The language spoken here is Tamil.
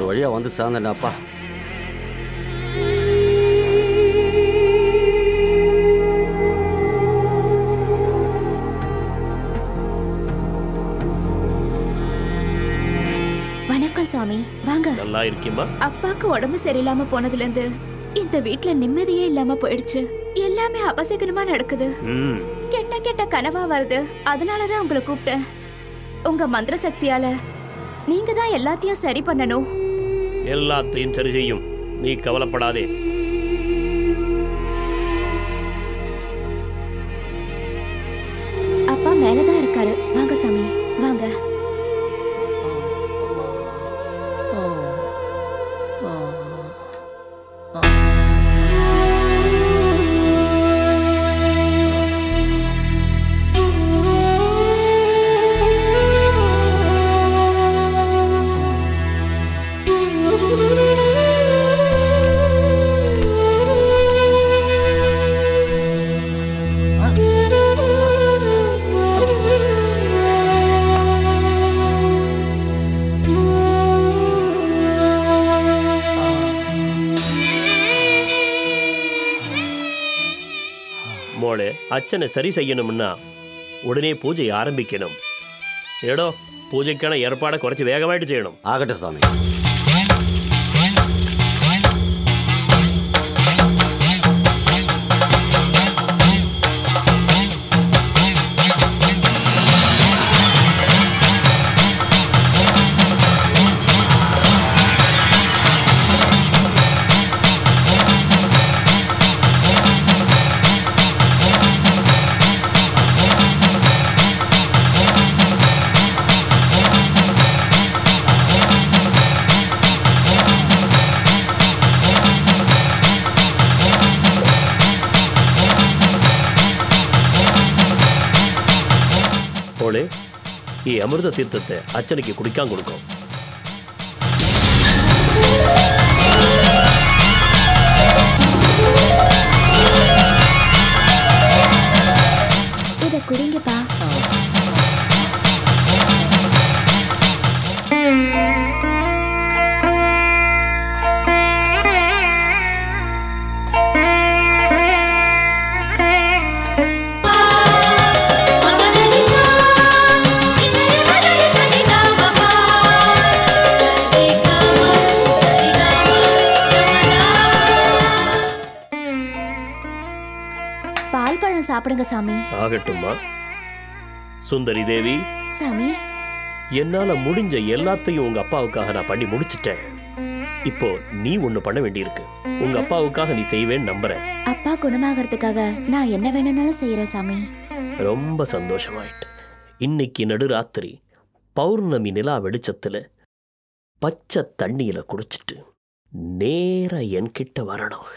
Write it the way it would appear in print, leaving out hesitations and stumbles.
ஒரு வழியா வந்து சேர்ந்தேன்டாப்பா. வணக்கம் சாமி, வாங்க. நல்லா இருக்கீமா? அப்பாக்கு உடம்பு சரியில்லாம போனதுல இருந்து இந்த வீட்ல நிம்மதியே இல்லாம போயிடுச்சு. எல்லாமே அபசகரமா நடக்குது. கெட்ட கெட்ட கனவா வருது. அதனாலதான் உங்களை கூப்பிட்டேன். உங்க மந்திர சக்தியால நீங்க தான் எல்லாத்தையும் சரி பண்ணணும். எல்லாத்தையும் சரி செய்யும், நீ கவலைப்படாதே. அப்பா மேலதான் இருக்காரு. வாங்க சாமி, வாங்க. மோளே, அர்ச்சனை சரி செய்யணும்னா உடனே பூஜை ஆரம்பிக்கணும். ஏடோ, பூஜைக்கான ஏற்பாடை குறைச்சி வேகமாயிட்டு செய்யணும். ஆகட்டும் சாமி. மோளே, அமிர்த தீர்த்தத்தை அர்ச்சனைக்கு குடிக்காம கொடுக்கும். இத குடிங்கப்பா. பால் பழம் சாப்பிடுங்க சாமி. ஆகட்டும்மா. சுந்தரி தேவி, சாமி, என்னால முடிஞ்ச எல்லாத்தையும் உங்க அப்பாவுக்காக நான் பண்ணி முடிச்சிட்டேன். இப்போ நீ ஒண்ணு பண்ண வேண்டியிருக்கு. உங்க அப்பாவுக்காக நீ செய்வேன்னு நம்புறேன். அப்பா குணமாகறதுக்காக நான் என்ன வேணும்னாலும் செய்யறேன் சாமி. ரொம்ப சந்தோஷமாயிட்டு. இன்னைக்கு நடுராத்திரி பௌர்ணமி நிலா வெளிச்சத்துல பச்சை தண்ணியில குடிச்சிட்டு நேரா என்கிட்ட வரணும்.